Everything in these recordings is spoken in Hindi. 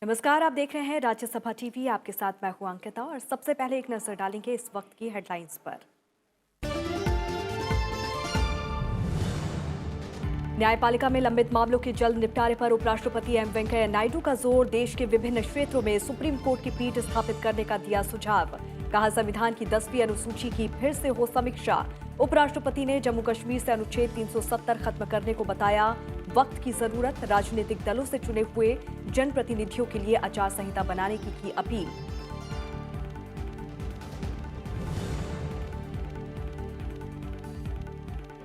नमस्कार, आप देख रहे हैं राज्यसभा टीवी। आपके साथ मैं हूं अंकिता और सबसे पहले एक नजर डालेंगे इस वक्त की हेडलाइंस पर। न्यायपालिका में लंबित मामलों के जल्द निपटारे पर उपराष्ट्रपति एम वेंकैया नायडू का जोर। देश के विभिन्न क्षेत्रों में सुप्रीम कोर्ट की पीठ स्थापित करने का दिया सुझाव। कहा, संविधान की 10वीं अनुसूची की फिर से हो समीक्षा। उपराष्ट्रपति ने जम्मू कश्मीर से अनुच्छेद 370 खत्म करने को बताया वक्त की जरूरत। राजनीतिक दलों से चुने हुए जनप्रतिनिधियों के लिए आचार संहिता बनाने की अपील।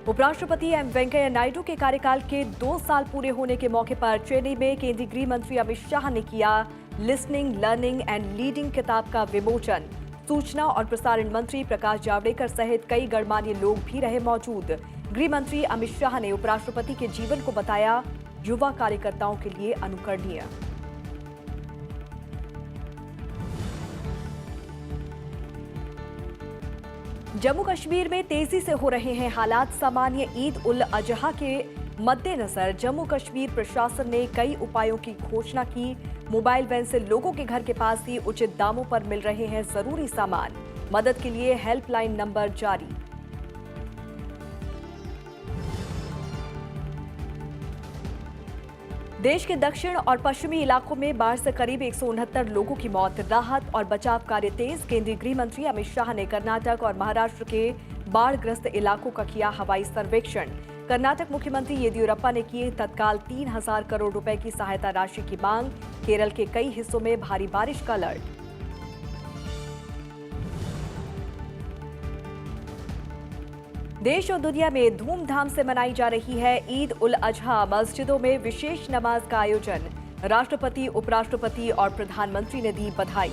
उपराष्ट्रपति एम वेंकैया नायडू के कार्यकाल के 2 साल पूरे होने के मौके पर चेन्नई में केंद्रीय गृह मंत्री अमित शाह ने किया लिसनिंग, लर्निंग एंड लीडिंग किताब का विमोचन। सूचना और प्रसारण मंत्री प्रकाश जावड़ेकर सहित कई गणमान्य लोग भी रहे मौजूद। गृह मंत्री अमित शाह ने उपराष्ट्रपति के जीवन को बताया युवा कार्यकर्ताओं के लिए अनुकरणीय। जम्मू कश्मीर में तेजी से हो रहे हैं हालात सामान्य। ईद उल अजहा के मद्देनजर जम्मू कश्मीर प्रशासन ने कई उपायों की घोषणा की। मोबाइल वैन से लोगों के घर के पास ही उचित दामों पर मिल रहे हैं जरूरी सामान। मदद के लिए हेल्पलाइन नंबर जारी। देश के दक्षिण और पश्चिमी इलाकों में बाढ़ से करीब 169 लोगों की मौत। राहत और बचाव कार्य तेज। केंद्रीय गृह मंत्री अमित शाह ने कर्नाटक और महाराष्ट्र के बाढ़ग्रस्त इलाकों का किया हवाई सर्वेक्षण। कर्नाटक मुख्यमंत्री येदियुरप्पा ने किए तत्काल 3000 करोड़ रुपए की सहायता राशि की मांग। केरल के कई हिस्सों में भारी बारिश का अलर्ट। देश और दुनिया में धूमधाम से मनाई जा रही है ईद उल अजहा। मस्जिदों में विशेष नमाज का आयोजन। राष्ट्रपति, उपराष्ट्रपति और प्रधानमंत्री ने दी बधाई।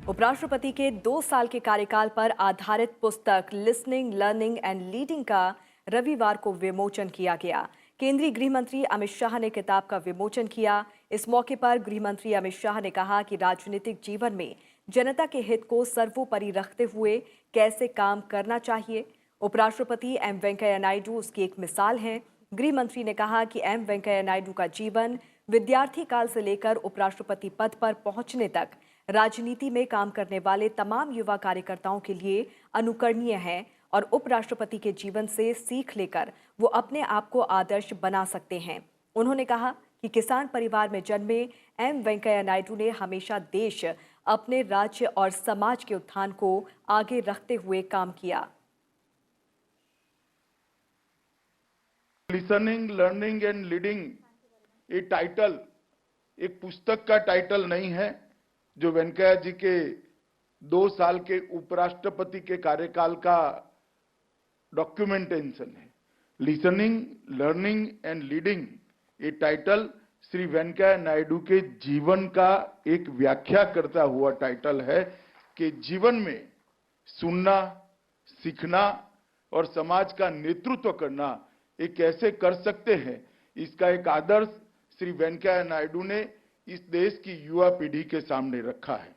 उपराष्ट्रपति के 2 साल के कार्यकाल पर आधारित पुस्तक लिसनिंग, लर्निंग एंड लीडिंग का रविवार को विमोचन किया गया। केंद्रीय गृह मंत्री अमित शाह ने किताब का विमोचन किया। इस मौके पर गृह मंत्री अमित शाह ने कहा कि राजनीतिक जीवन में जनता के हित को सर्वोपरि रखते हुए कैसे काम करना चाहिए। उपराष्ट्रपति एम वेंकैया नायडू उसकी एक मिसाल हैं। गृह मंत्री ने कहा कि एम वेंकैया नायडू का जीवन विद्यार्थी काल से लेकर उपराष्ट्रपति पद पर पहुंचने तक राजनीति में काम करने वाले तमाम युवा कार्यकर्ताओं के लिए अनुकरणीय है और उपराष्ट्रपति के जीवन से सीख लेकर वो अपने आप को आदर्श बना सकते हैं। उन्होंने कहा कि किसान परिवार में जन्मे एम वेंकैया नायडू ने हमेशा देश, अपने राज्य और समाज के उत्थान को आगे रखते हुए काम किया। लिसनिंग, लर्निंग एंड लीडिंग ये टाइटल एक पुस्तक का टाइटल नहीं है, जो वेंकैया जी के 2 साल के उपराष्ट्रपति के कार्यकाल का डॉक्यूमेंटेशन है। लिसनिंग, लर्निंग एंड लीडिंग ये टाइटल श्री वेंकैया नायडू के जीवन का एक व्याख्या करता हुआ टाइटल है कि जीवन में सुनना, सीखना और समाज का नेतृत्व करना ये कैसे कर सकते हैं, इसका एक आदर्श श्री वेंकैया नायडू ने इस देश की युवा पीढ़ी के सामने रखा है।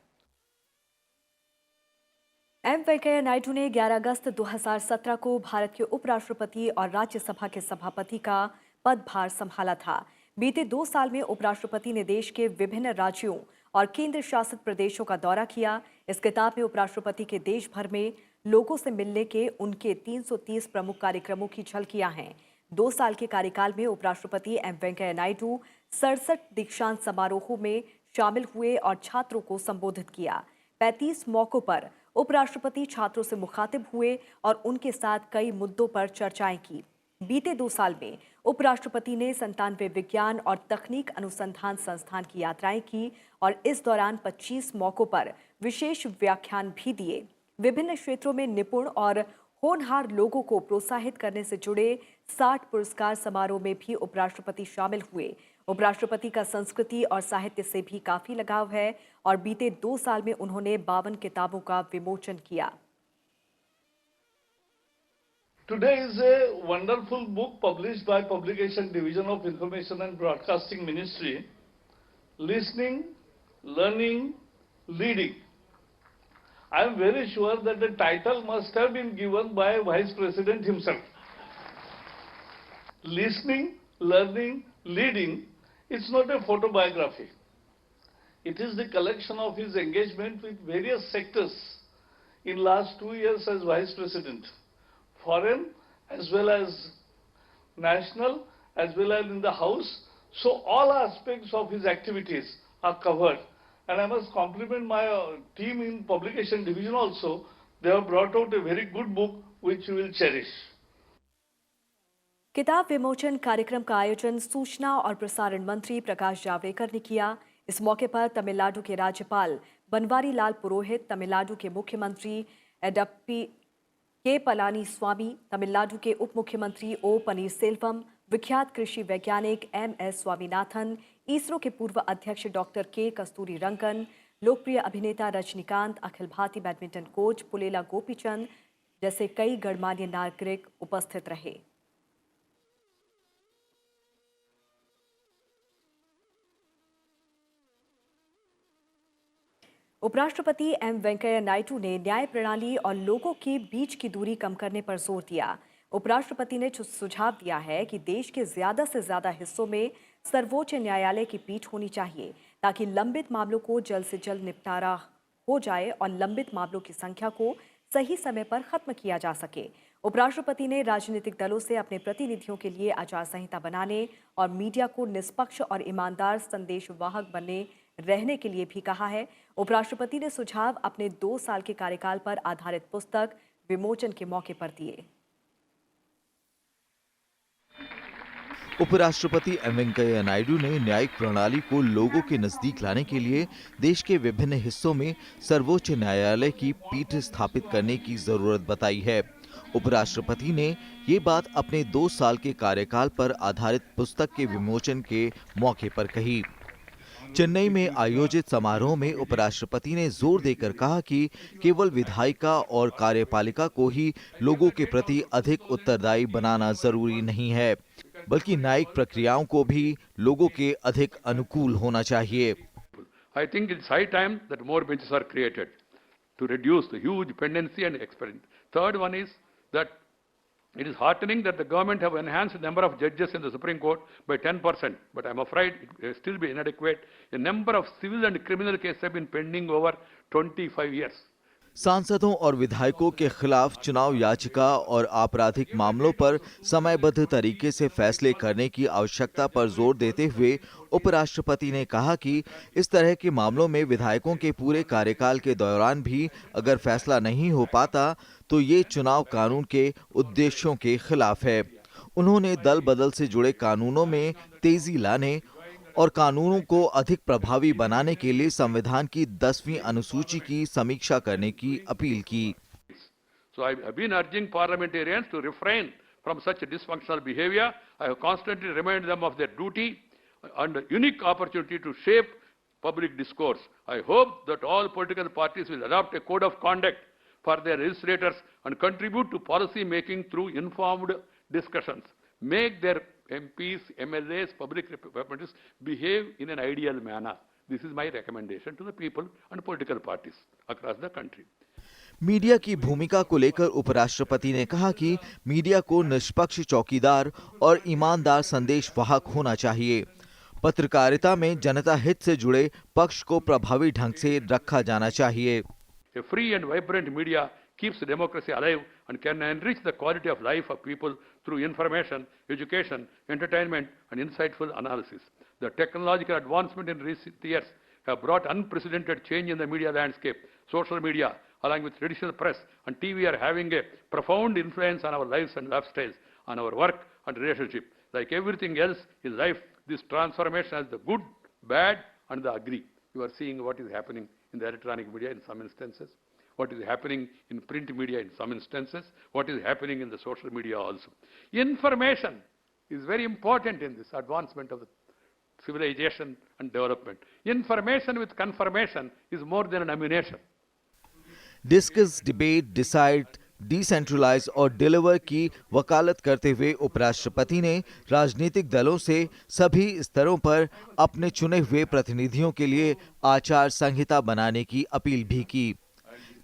एम वेंकैया नायडू ने 11 अगस्त 2017 को भारत के उपराष्ट्रपति और राज्यसभा के सभापति का पदभार संभाला था। बीते 2 साल में उपराष्ट्रपति ने देश के विभिन्न राज्यों और केंद्र शासित प्रदेशों का दौरा किया। इस किताब में उपराष्ट्रपति के देश भर में लोगों से मिलने के उनके 330 प्रमुख कार्यक्रमों की झलकियां हैं। 2 साल के कार्यकाल में उपराष्ट्रपति एम वेंकैया नायडू 67 दीक्षांत समारोहों में शामिल हुए और छात्रों को संबोधित किया। 35 मौकों पर उपराष्ट्रपति छात्रों से मुखातिब हुए और उनके साथ कई मुद्दों पर चर्चाएं की। बीते 2 साल में उपराष्ट्रपति ने 97 विज्ञान और तकनीक अनुसंधान संस्थान की यात्राएं की और इस दौरान 25 मौकों पर विशेष व्याख्यान भी दिए। विभिन्न क्षेत्रों में निपुण और होनहार लोगों को प्रोत्साहित करने से जुड़े 60 पुरस्कार समारोह में भी उपराष्ट्रपति शामिल हुए। उपराष्ट्रपति का संस्कृति और साहित्य से भी काफी लगाव है और बीते 2 साल में उन्होंने 52 किताबों का विमोचन किया। Today is a wonderful book published by Publication Division of Information and Broadcasting Ministry, Listening, Learning, Leading. I am very sure that the title must have been given by Vice President himself. listening, learning, leading, it's not a photobiography. It is the collection of his engagement with various sectors in last 2 years as Vice President, foreign as well as national, as well as in the House. So all aspects of his activities are covered. And I must compliment my team in publication division also. They have brought out a very good book which you will cherish. किताब विमोचन कार्यक्रम का आयोजन सूचना और प्रसारण मंत्री प्रकाश जावड़ेकर ने किया। इस मौके पर तमिलनाडु के राज्यपाल बनवारी लाल पुरोहित, तमिलनाडु के मुख्यमंत्री एडप्पी के पलानीस्वामी, तमिलनाडु के उप मुख्यमंत्री ओ पनीरसेल्वम, विख्यात कृषि वैज्ञानिक MS स्वामीनाथन, इसरो के पूर्व अध्यक्ष डॉक्टर के कस्तूरी रंगन, लोकप्रिय अभिनेता रजनीकांत, अखिल भारतीय बैडमिंटन कोच पुलेला गोपीचंद जैसे कई गणमान्य नागरिक उपस्थित रहे। उपराष्ट्रपति M वेंकैया नायडू ने न्याय प्रणाली और लोगों के बीच की दूरी कम करने पर जोर दिया। उपराष्ट्रपति ने सुझाव दिया है कि देश के ज्यादा से ज्यादा हिस्सों में सर्वोच्च न्यायालय की पीठ होनी चाहिए ताकि लंबित मामलों को जल्द से जल्द निपटारा हो जाए और लंबित मामलों की संख्या को सही समय पर खत्म किया जा सके। उपराष्ट्रपति ने राजनीतिक दलों से अपने प्रतिनिधियों के लिए आचार संहिता बनाने और मीडिया को निष्पक्ष और ईमानदार संदेशवाहक बने रहने के लिए भी कहा है। उपराष्ट्रपति ने सुझाव अपने 2 साल के कार्यकाल पर आधारित पुस्तक विमोचन के मौके पर दिए। उपराष्ट्रपति एम वेंकैया नायडू ने न्यायिक प्रणाली को लोगों के नजदीक लाने के लिए देश के विभिन्न हिस्सों में सर्वोच्च न्यायालय की पीठ स्थापित करने की जरूरत बताई है। उपराष्ट्रपति ने ये बात अपने 2 साल के कार्यकाल पर आधारित पुस्तक के विमोचन के मौके पर कही। चेन्नई में आयोजित समारोह में उपराष्ट्रपति ने जोर देकर कहा कि केवल विधायिका और कार्यपालिका को ही लोगों के प्रति अधिक उत्तरदायी बनाना जरूरी नहीं है, बल्कि न्यायिक प्रक्रियाओं को भी लोगों के अधिक अनुकूल होना चाहिए। I think it's high time that more benches are created to reduce the huge dependency and expense. Third one is that it is heartening that the government have enhanced the number of judges in the Supreme Court by 10%, but I'm afraid it will still be inadequate. A number of civil and criminal cases have been pending over 25 years. सांसदों और विधायकों के खिलाफ चुनाव याचिका और आपराधिक मामलों पर समयबद्ध तरीके से फैसले करने की आवश्यकता पर जोर देते हुए उपराष्ट्रपति ने कहा कि इस तरह के मामलों में विधायकों के पूरे कार्यकाल के दौरान भी अगर फैसला नहीं हो पाता तो ये चुनाव कानून के उद्देश्यों के खिलाफ है। उन्होंने दल बदल से जुड़े कानूनों में तेजी लाने और कानूनों को अधिक प्रभावी बनाने के लिए संविधान की 10वीं अनुसूची की समीक्षा करने की अपील की। So I have been urging parliamentarians to refrain from such dysfunctional behavior. I have constantly reminded them of their duty and a unique opportunity to shape public discourse. I hope that all political parties will adopt a code of conduct for their legislators and contribute to policy making through informed discussions. Make their MPs, MLAs, public representatives behave in an ideal manner. This is my recommendation to the people and political parties across the country. Media की भूमिका को लेकर उपराष्ट्रपति ने कहा कि मीडिया को निष्पक्ष चौकीदार और ईमानदार संदेशवाहक होना चाहिए। पत्रकारिता में जनता हित से जुड़े पक्ष को प्रभावी ढंग से रखा जाना चाहिए। A free and vibrant media keeps democracy alive and can enrich the quality of life of people through information, education, entertainment, and insightful analysis. The technological advancement in recent years have brought unprecedented change in the media landscape. Social media, along with traditional press and TV, are having a profound influence on our lives and lifestyles, on our work and relationship. Like everything else in life, this transformation has the good, bad, and the ugly. You are seeing what is happening in the electronic media in some instances, what is happening in print media in some instances, what is happening in the social media also. Information is very important in this advancement of the civilization and development. Information with confirmation is more than an ammunition. Discuss, debate, decide, decentralise और डिलीवर की वकालत करते हुए उपराष्ट्रपति ने राजनीतिक दलों से सभी स्तरों पर अपने चुने हुए प्रतिनिधियों के लिए आचार संहिता बनाने की अपील भी की।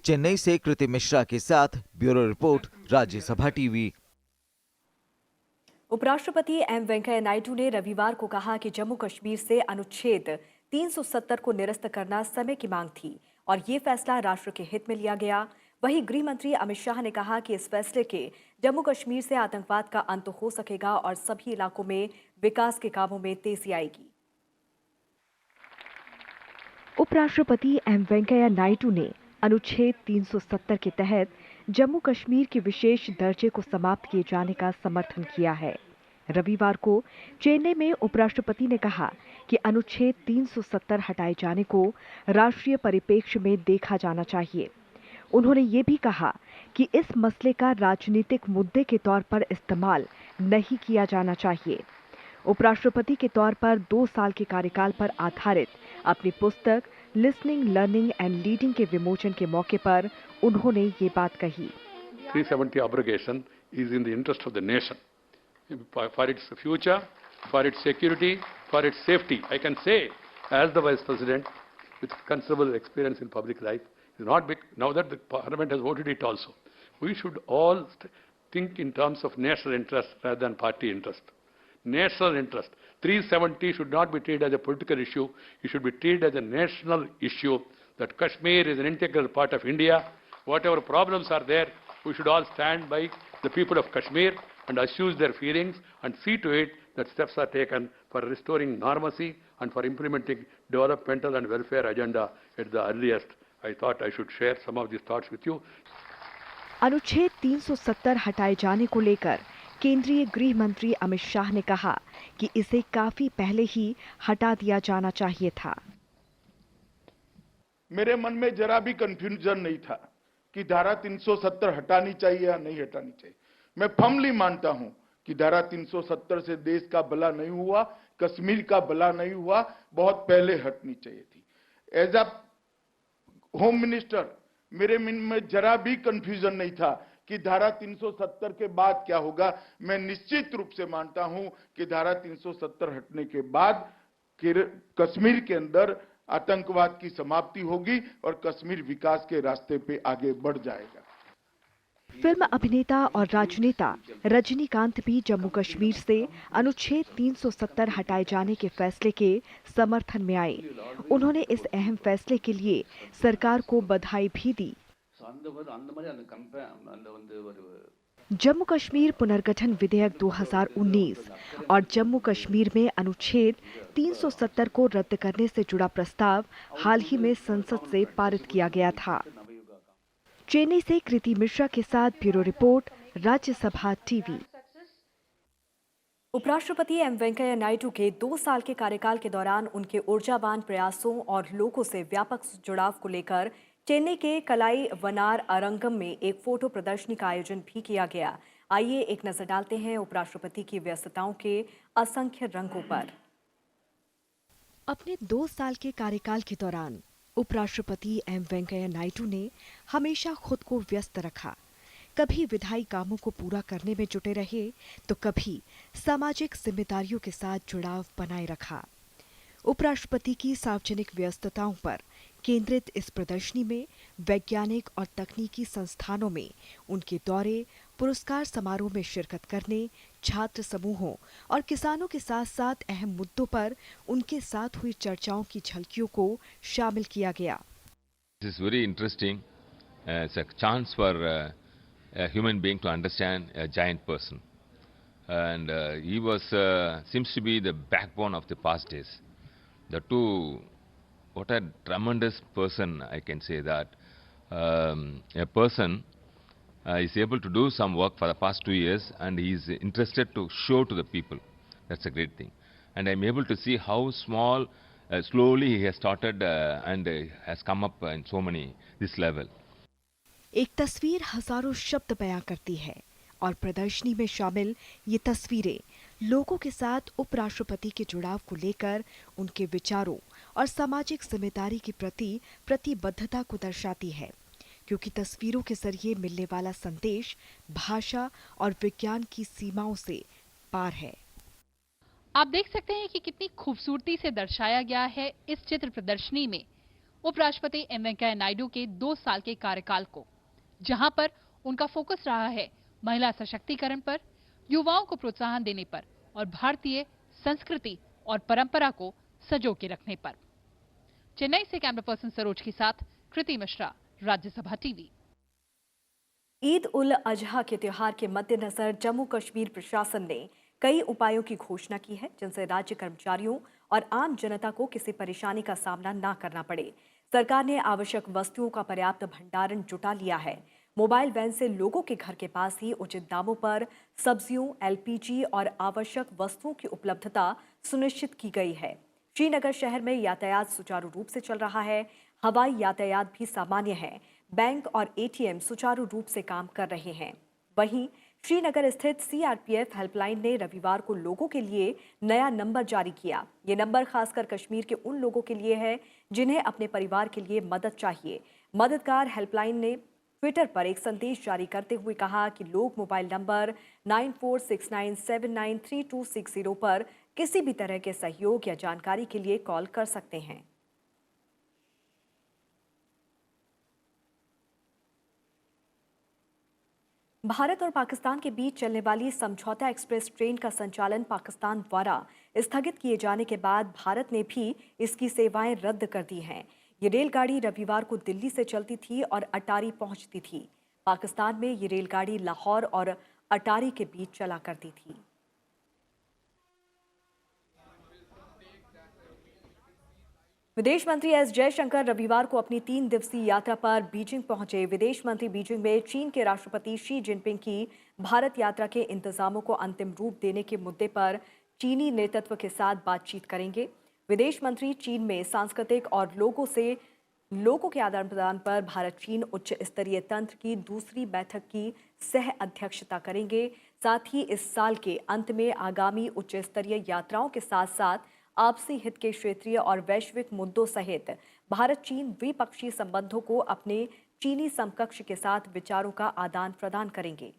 चेन्नई से कृति मिश्रा के साथ ब्यूरो रिपोर्ट, राज्यसभा टीवी। उपराष्ट्रपति एम वेंकैया नायडू ने रविवार को कहा कि जम्मू कश्मीर से अनुच्छेद 370 को निरस्त करना समय की मांग थी और ये फैसला राष्ट्र के हित में लिया गया। वहीं गृह मंत्री अमित शाह ने कहा कि इस फैसले के जम्मू कश्मीर से आतंकवाद का अंत हो सकेगा और सभी इलाकों में विकास के कामों में तेजी आएगी। उपराष्ट्रपति एम वेंकैया नायडू ने अनुच्छेद 370 के तहत जम्मू कश्मीर के विशेष दर्जे को समाप्त किए जाने का समर्थन किया है। रविवार को चेन्नई में उपराष्ट्रपति ने कहा कि अनुच्छेद 370 हटाए जाने को राष्ट्रीय परिप्रेक्ष्य में देखा जाना चाहिए। उन्होंने ये भी कहा कि इस मसले का राजनीतिक मुद्दे के तौर पर इस्तेमाल नहीं किया जाना चाहिए। उपराष्ट्रपति के तौर पर 2 साल के कार्यकाल पर आधारित अपनी पुस्तक लिसनिंग, लर्निंग एंड लीडिंग के विमोचन के मौके पर उन्होंने ये बात कही। 370 abrogation is in the interest of the nation, for its future, for its security, for its safety. I can say, as the Vice President, with considerable experience in public life, is not big. Now that the Parliament has voted it also, we should all think in terms of national interest rather than party interest. National interest. 370 should not be treated as a political issue. It should be treated as a national issue, that Kashmir is an integral part of India. Whatever problems are there, we should all stand by the people of Kashmir and assuage their feelings and see to it that steps are taken for restoring normalcy and for implementing developmental and welfare agenda at the earliest. I thought I should share some of these thoughts with you. अनुच्छेद 370 हटाए जाने को लेकर केंद्रीय गृह मंत्री अमित शाह ने कहा कि इसे काफी पहले ही हटा दिया जाना चाहिए था। मेरे मन में जरा भी कंफ्यूजन नहीं था कि धारा 370 हटानी चाहिए या नहीं हटानी चाहिए। मैं फर्मली मानता हूं कि धारा 370 से देश का भला नहीं हुआ, कश्मीर का भला नहीं हुआ, बहुत पहले हटनी चाहिए थी। एज अ होम मिनिस्टर मेरे मन में जरा भी कंफ्यूजन नहीं था कि धारा 370 के बाद क्या होगा। मैं निश्चित रूप से मानता हूं कि धारा 370 हटने के बाद कश्मीर के अंदर आतंकवाद की समाप्ति होगी और कश्मीर विकास के रास्ते पे आगे बढ़ जाएगा। फिल्म अभिनेता और राजनेता रजनीकांत भी जम्मू कश्मीर से अनुच्छेद 370 हटाए जाने के फैसले के समर्थन में आए। उन्होंने इस अहम फैसले के लिए सरकार को बधाई भी दी। जम्मू कश्मीर पुनर्गठन विधेयक 2019 और जम्मू कश्मीर में अनुच्छेद 370 को रद्द करने से जुड़ा प्रस्ताव हाल ही में संसद से पारित किया गया था। चेन्नई से कृति मिश्रा के साथ ब्यूरो रिपोर्ट, राज्यसभा टीवी। उपराष्ट्रपति एम वेंकैया नायडू के 2 साल के कार्यकाल के दौरान उनके ऊर्जावान प्रयासों और लोगों से व्यापक जुड़ाव को लेकर चेन्नई के कलाई वनार अरंगम में एक फोटो प्रदर्शनी का आयोजन भी किया गया। आइए एक नजर डालते हैं उपराष्ट्रपति की व्यस्तताओं के असंख्य रंगों पर। अपने 2 साल के कार्यकाल के दौरान उपराष्ट्रपति एम वेंकैया नायडू ने हमेशा खुद को व्यस्त रखा। कभी विधायी कामों को पूरा करने में जुटे रहे तो कभी सामाजिक जिम्मेदारियों के साथ जुड़ाव बनाए रखा। उपराष्ट्रपति की सार्वजनिक व्यस्तताओं पर केंद्रित इस प्रदर्शनी में वैज्ञानिक और तकनीकी संस्थानों में उनके दौरे, पुरस्कार समारोह में शिरकत करने, छात्र समूहों और किसानों के साथ साथ अहम मुद्दों पर उनके साथ हुई चर्चाओं की झलकियों को शामिल किया गया। This is very interesting. It's a chance for a human being to understand a giant person, and he was seems to be the backbone of the past days. The two, what a tremendous person, I can say that. A person is able to do some work for the past 2 years and he is interested to show to the people. That's a great thing. And I'm able to see how small, slowly he has started and has come up in so many, this level. एक तस्वीर हजारों शब्द बयां करती है और प्रदर्शनी में शामिल ये तस्वीरें लोगों के साथ उपराष्ट्रपति के जुड़ाव को लेकर उनके विचारों और सामाजिक जिम्मेदारी के प्रति प्रतिबद्धता को दर्शाती है, क्योंकि तस्वीरों के जरिए मिलने वाला संदेश भाषा और विज्ञान की सीमाओं से पार है। आप देख सकते हैं कि कितनी खूबसूरती से दर्शाया गया है इस चित्र प्रदर्शनी में उपराष्ट्रपति एम वेंकैया नायडू के 2 साल के कार्यकाल को, जहां पर उनका फोकस रहा है महिला सशक्तिकरण पर, युवाओं को प्रोत्साहन देने पर और भारतीय संस्कृति और परंपरा को सजो के रखने पर। चेन्नई से कैमरा पर्सन सरोज के साथ कृति मिश्रा, राज्यसभा टीवी। ईद उल अजहा के त्योहार के मद्देनजर जम्मू कश्मीर प्रशासन ने कई उपायों की घोषणा की है, जिनसे राज्य कर्मचारियों और आम जनता को किसी परेशानी का सामना न करना पड़े। सरकार ने आवश्यक वस्तुओं का पर्याप्त भंडारण जुटा लिया है। मोबाइल वैन से लोगों के घर के पास ही उचित दामों पर सब्जियों, एलपीजी और आवश्यक वस्तुओं की उपलब्धता सुनिश्चित की गई है। श्रीनगर शहर में यातायात सुचारू रूप से चल रहा है। हवाई यातायात भी सामान्य है। बैंक और एटीएम सुचारू रूप से काम कर रहे हैं। वहीं श्रीनगर स्थित सीआरपीएफ हेल्पलाइन ने रविवार को लोगों के लिए नया नंबर जारी किया। ये नंबर खासकर कश्मीर के उन लोगों के लिए है जिन्हें अपने परिवार के लिए मदद चाहिए। मददगार हेल्पलाइन ने ट्विटर पर एक संदेश जारी करते हुए कहा कि लोग मोबाइल नंबर 9469793260 पर किसी भी तरह के सहयोग या जानकारी के लिए कॉल कर सकते हैं। भारत और पाकिस्तान के बीच चलने वाली समझौता एक्सप्रेस ट्रेन का संचालन पाकिस्तान द्वारा स्थगित किए जाने के बाद भारत ने भी इसकी सेवाएं रद्द कर दी हैं। ये रेलगाड़ी रविवार को दिल्ली से चलती थी और अटारी पहुंचती थी। पाकिस्तान में ये रेलगाड़ी लाहौर और अटारी के बीच चला करती थी। विदेश मंत्री एस जयशंकर रविवार को अपनी 3 दिवसीय यात्रा पर बीजिंग पहुंचे। विदेश मंत्री बीजिंग में चीन के राष्ट्रपति शी जिनपिंग की भारत यात्रा के इंतजामों को अंतिम रूप देने के मुद्दे पर चीनी नेतृत्व के साथ बातचीत करेंगे। विदेश मंत्री चीन में सांस्कृतिक और लोगों के आदान प्रदान पर भारत चीन उच्च स्तरीय तंत्र की दूसरी बैठक की सह अध्यक्षता करेंगे। साथ ही इस साल के अंत में आगामी उच्च स्तरीय यात्राओं के साथ साथ आपसी हित के क्षेत्रीय और वैश्विक मुद्दों सहित भारत चीन द्विपक्षीय संबंधों को अपने चीनी समकक्ष के साथ विचारों का आदान प्रदान करेंगे।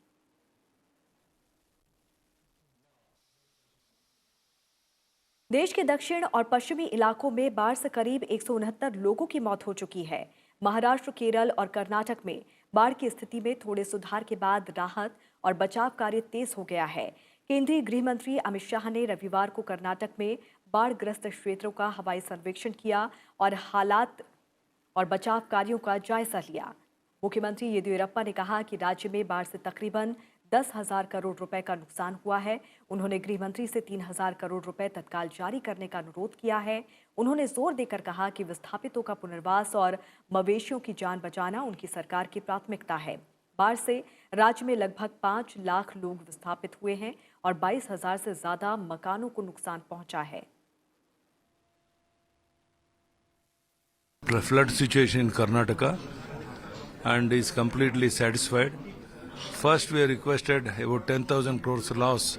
देश के दक्षिण और पश्चिमी इलाकों में बाढ़ से करीब 169 लोगों की मौत हो चुकी है। महाराष्ट्र, केरल और कर्नाटक में बाढ़ की स्थिति में थोड़े सुधार के बाद राहत और बचाव कार्य तेज हो गया है। केंद्रीय गृह मंत्री अमित शाह ने रविवार को कर्नाटक में बाढ़ग्रस्त क्षेत्रों का हवाई सर्वेक्षण किया और हालात और बचाव कार्यों का जायजा लिया। मुख्यमंत्री येदियुरप्पा ने कहा कि राज्य में बाढ़ से तकरीबन 10,000 करोड़ रुपए का नुकसान हुआ है। उन्होंने गृह मंत्री से 3,000 करोड़ रुपए तत्काल जारी करने का अनुरोध किया है। उन्होंने जोर देकर कहा कि विस्थापितों का पुनर्वास और मवेशियों की जान बचाना उनकी सरकार की प्राथमिकता है। बाढ़ से राज्य में लगभग 5 लाख लोग विस्थापित हुए हैं और 22,000 से ज्यादा मकानों को नुकसान पहुंचा है। Flood situation in Karnataka and is completely satisfied. First, we requested about 10,000 crores loss,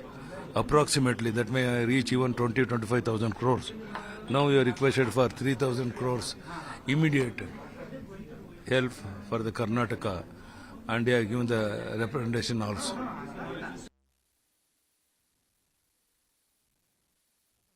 approximately. That may reach even 20-25,000 crores. Now we are requested for 3,000 crores immediate help for the Karnataka, and they are given the representation also.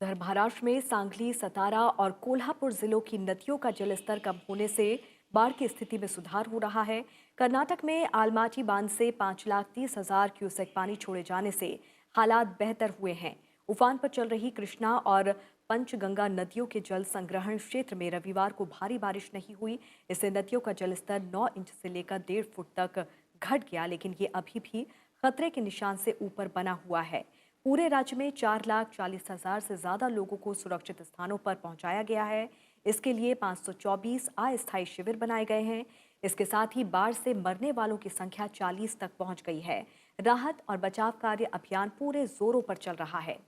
उधर महाराष्ट्र में सांगली, सतारा और कोल्हापुर जिलों की नदियों का जलस्तर कम होने से बाढ़ की स्थिति में सुधार हो रहा है। कर्नाटक में आलमाटी बांध से 5,30,000 क्यूसेक पानी छोड़े जाने से हालात बेहतर हुए हैं। उफान पर चल रही कृष्णा और पंचगंगा नदियों के जल संग्रहण क्षेत्र में रविवार को भारी बारिश नहीं हुई। इससे नदियों का जलस्तर 9 इंच से लेकर 1.5 फुट तक घट गया, लेकिन ये अभी भी खतरे के निशान से ऊपर बना हुआ है। पूरे राज्य में 4,40,000 से ज्यादा लोगों को सुरक्षित स्थानों पर पहुंचाया गया है। इसके लिए 524 अस्थायी शिविर बनाए गए हैं। इसके साथ ही बाढ़ से मरने वालों की संख्या 40 तक पहुंच गई है। राहत और बचाव कार्य अभियान पूरे जोरों पर चल रहा है।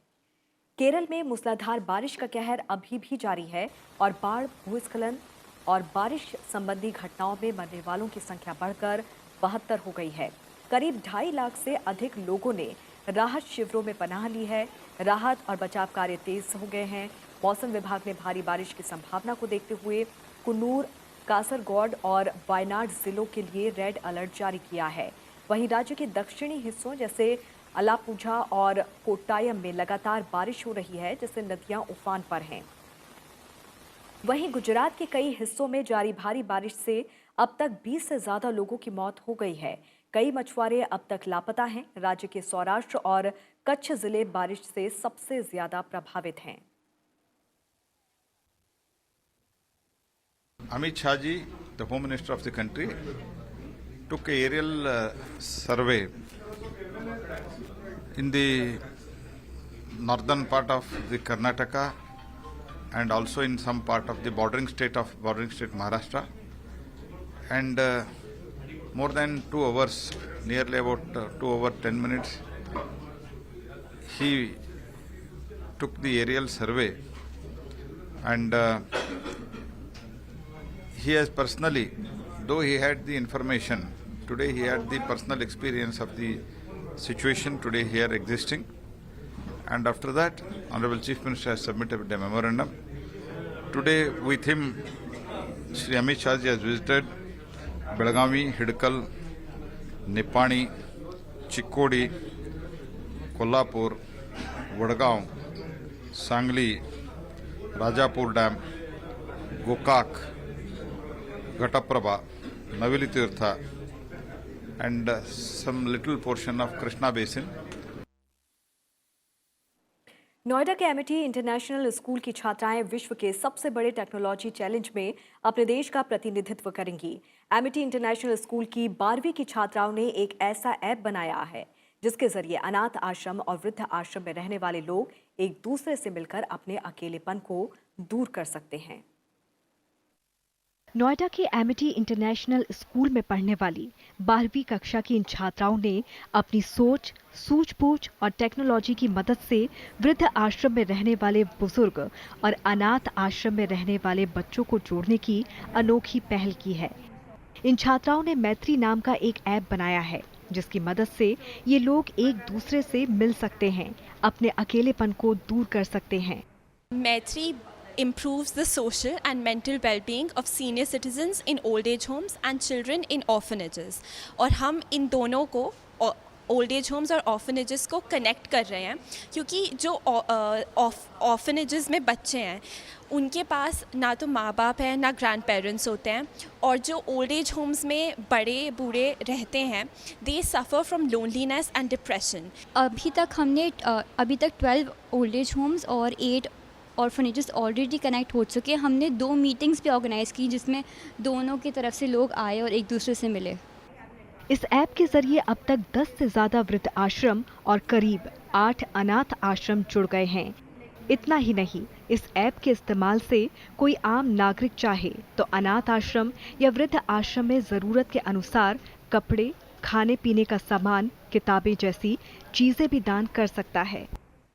केरल में मूसलाधार बारिश का कहर अभी भी जारी है और बाढ़, भूस्खलन और बारिश संबंधी घटनाओं में मरने वालों की संख्या बढ़कर 72 हो गई है। करीब 2.5 लाख से अधिक लोगों ने राहत शिविरों में पनाह ली है। राहत और बचाव कार्य तेज हो गए हैं। मौसम विभाग ने भारी बारिश की संभावना को देखते हुए कुन्नूर, कासरगोड और वायनाड जिलों के लिए रेड अलर्ट जारी किया है। वहीं राज्य के दक्षिणी हिस्सों जैसे अलापुझा और कोट्टायम में लगातार बारिश हो रही है, जिससे नदियां उफान पर हैं। वहीं गुजरात के कई हिस्सों में जारी भारी बारिश से अब तक 20 से ज्यादा लोगों की मौत हो गई है। कई मछुआरे अब तक लापता हैं। राज्य के सौराष्ट्र और कच्छ जिले बारिश से सबसे ज्यादा प्रभावित हैं। Amit Shah ji, the Home Minister of the country, took an aerial survey in the northern part of the Karnataka and also in some part of the bordering state Maharashtra, and more than 2 hours, nearly about 2 hours 10 minutes, he took the aerial survey, and he has personally, though he had the information, today he had the personal experience of the situation today here existing, and after that Honorable Chief Minister has submitted a memorandum. Today with him Shri Amit Shah ji has visited Belagavi, Hidkal, Nipani, Chikkodi, Kolhapur, Vadgaon, Sangli, Rajapur Dam, Gokak, Ghataprabha, Navili Tirtha, and some little portion of Krishna Basin. Noida के एमिटी इंटरनेशनल स्कूल की छात्राएं विश्व के सबसे बड़े टेक्नोलॉजी चैलेंज में अपने देश का प्रतिनिधित्व करेंगी। एमिटी इंटरनेशनल स्कूल की 12वीं की छात्राओं ने एक ऐसा ऐप बनाया है जिसके जरिए अनाथ आश्रम और वृद्ध आश्रम में रहने वाले लोग एक दूसरे से मिलकर अपने अकेलेपन को दूर कर सकते हैं। नोएडा के एमिटी इंटरनेशनल स्कूल में पढ़ने वाली 12वीं कक्षा की इन छात्राओं ने अपनी सोच, सूझबूझ और टेक्नोलॉजी की मदद से वृद्ध आश्रम में रहने वाले बुजुर्ग और अनाथ आश्रम में रहने वाले बच्चों को जोड़ने की अनोखी पहल की है। इन छात्राओं ने मैत्री नाम का एक ऐप बनाया है जिसकी मदद से ये लोग एक दूसरे से मिल सकते हैं, अपने अकेलेपन को दूर कर सकते हैं। मैत्री improves the social and mental well-being of senior citizens in old age homes and children in orphanages. और हम इन दोनों को ओल्ड एज होम्स और ऑर्फनेजेस को कनेक्ट कर रहे हैं क्योंकि जो ऑर्फनेजेस में बच्चे हैं उनके पास ना तो माँ बाप है ना ग्रैंड पेरेंट्स होते हैं, और जो ओल्ड एज होम्स में बड़े बूढ़े रहते हैं they suffer from loneliness and depression. अभी तक 12 ओल्ड एज होम्स और 8 ऑर्फनेजेस ऑलरेडी कनेक्ट हो चुके हैं। हमने 2 मीटिंग्स भी ऑर्गेनाइज़ की जिसमें दोनों की तरफ से लोग आए और एक दूसरे से मिले। इस ऐप के जरिए अब तक 10 से ज्यादा वृद्ध आश्रम और करीब 8 अनाथ आश्रम जुड़ गए हैं। इतना ही नहीं, इस ऐप के इस्तेमाल से कोई आम नागरिक चाहे तो अनाथ आश्रम या वृद्ध आश्रम में जरूरत के अनुसार कपड़े, खाने पीने का सामान, किताबें जैसी चीजें भी दान कर सकता है।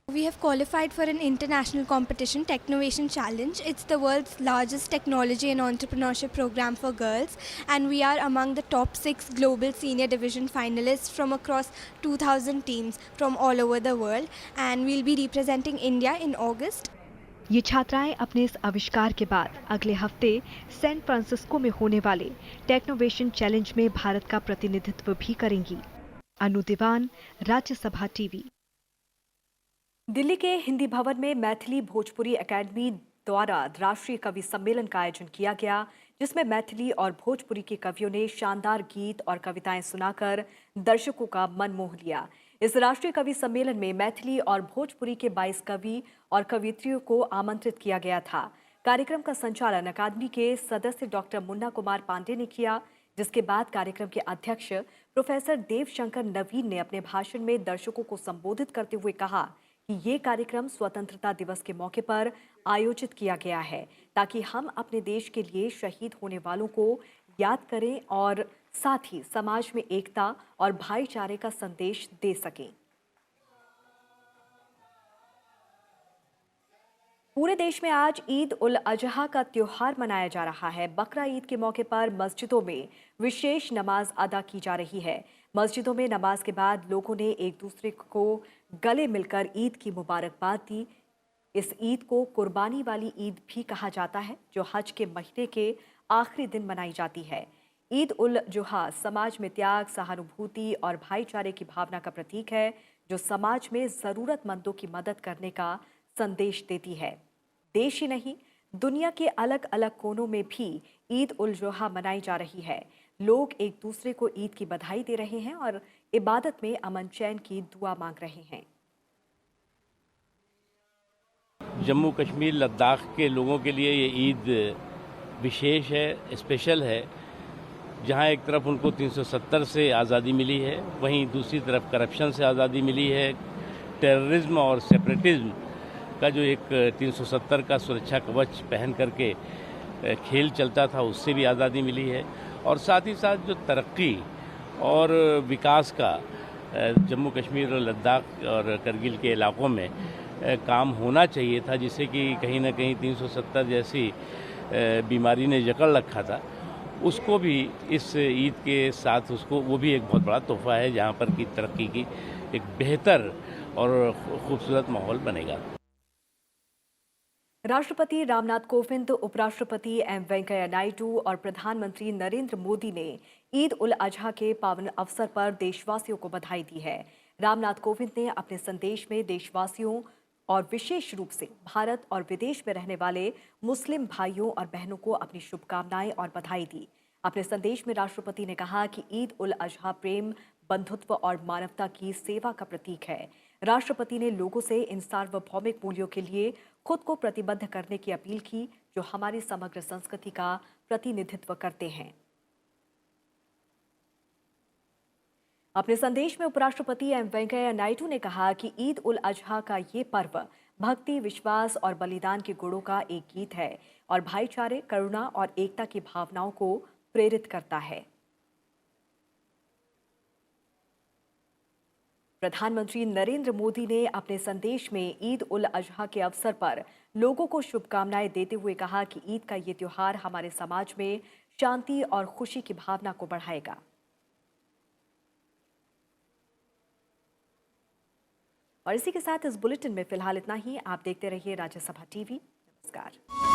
We have qualified for an international competition, Technovation Challenge. It's the world's largest technology and entrepreneurship program for girls, and we are among the top 6 global senior division finalists from across 2,000 teams from all over the world, and we'll be representing India in August. ये छात्राएं अपने इस आविष्कार के बाद अगले हफ्ते सैन फ्रांसिस्को में होने वाले टेक्नोवेशन चैलेंज में भारत का प्रतिनिधित्व भी करेंगी। अनु दीवान, राज्यसभा टीवी। दिल्ली के हिंदी भवन में मैथिली भोजपुरी एकेडमी द्वारा राष्ट्रीय कवि सम्मेलन का आयोजन किया गया, जिसमें मैथिली और भोजपुरी के कवियों ने शानदार गीत और कविताएं सुनाकर दर्शकों का मन मोह लिया। इस राष्ट्रीय कवि सम्मेलन में मैथिली और भोजपुरी के 22 कवि और कवयित्रियों को आमंत्रित किया गया था। कार्यक्रम का संचालन अकादमी के सदस्य डॉक्टर मुन्ना कुमार पांडे ने किया, जिसके बाद कार्यक्रम के अध्यक्ष प्रोफेसर देवशंकर नवीन ने अपने भाषण में दर्शकों को संबोधित करते हुए कहा कि ये कार्यक्रम स्वतंत्रता दिवस के मौके पर आयोजित किया गया है ताकि हम अपने देश के लिए शहीद होने वालों को याद करें और साथ ही समाज में एकता और भाईचारे का संदेश दे सकें। पूरे देश में आज ईद उल अजहा का त्योहार मनाया जा रहा है। बकरा ईद के मौके पर मस्जिदों में विशेष नमाज अदा की जा रही है। मस्जिदों में नमाज के बाद लोगों ने एक दूसरे को गले मिलकर ईद की मुबारकबाद दी। इस ईद को कुर्बानी वाली ईद भी कहा जाता है, जो हज के महीने के आखिरी दिन मनाई जाती है। ईद उल जुहा समाज में त्याग, सहानुभूति और भाईचारे की भावना का प्रतीक है, जो समाज में ज़रूरतमंदों की मदद करने का संदेश देती है। देश ही नहीं, दुनिया के अलग अलग कोनों में भी ईद उल जुहा मनाई जा रही है। लोग एक दूसरे को ईद की बधाई दे रहे हैं और इबादत में अमन चैन की दुआ मांग रहे हैं। जम्मू कश्मीर लद्दाख के लोगों के लिए ये ईद विशेष है, स्पेशल है। जहाँ एक तरफ उनको 370 से आज़ादी मिली है, वहीं दूसरी तरफ करप्शन से आज़ादी मिली है। टेररिज्म और सेपरेटिज्म का जो एक 370 का सुरक्षा कवच पहन करके खेल चलता था, उससे भी आज़ादी मिली है। और साथ ही साथ जो तरक्की और विकास का जम्मू कश्मीर और लद्दाख और करगिल के इलाकों में काम होना चाहिए था, जिससे कि कहीं ना कहीं 370 जैसी बीमारी ने जकड़ रखा था, उसको भी इस ईद के साथ उसको वो भी एक बहुत बड़ा तोहफा है, जहाँ पर की तरक्की की एक बेहतर और खूबसूरत माहौल बनेगा। राष्ट्रपति रामनाथ कोविंद, उपराष्ट्रपति एम वेंकैया नायडू और प्रधानमंत्री नरेंद्र मोदी ने ईद उल अजहा के पावन अवसर पर देशवासियों को बधाई दी है। रामनाथ कोविंद ने अपने संदेश में देशवासियों और विशेष रूप से भारत और विदेश में रहने वाले मुस्लिम भाइयों और बहनों को अपनी शुभकामनाएं और बधाई दी। अपने संदेश में राष्ट्रपति ने कहा कि ईद उल अजहा प्रेम, बंधुत्व और मानवता की सेवा का प्रतीक है। राष्ट्रपति ने लोगों से इन सार्वभौमिक मूल्यों के लिए खुद को प्रतिबद्ध करने की अपील की, जो हमारी समग्र संस्कृति का प्रतिनिधित्व करते हैं। अपने संदेश में उपराष्ट्रपति एम वेंकैया नायडू ने कहा कि ईद उल अजहा का ये पर्व भक्ति, विश्वास और बलिदान के गुणों का एक गीत है और भाईचारे, करुणा और एकता की भावनाओं को प्रेरित करता है। प्रधानमंत्री नरेंद्र मोदी ने अपने संदेश में ईद उल अजहा के अवसर पर लोगों को शुभकामनाएं देते हुए कहा कि ईद का ये त्योहार हमारे समाज में शांति और खुशी की भावना को बढ़ाएगा। और इसी के साथ इस बुलेटिन में फिलहाल इतना ही। आप देखते रहिए राज्यसभा टीवी। नमस्कार।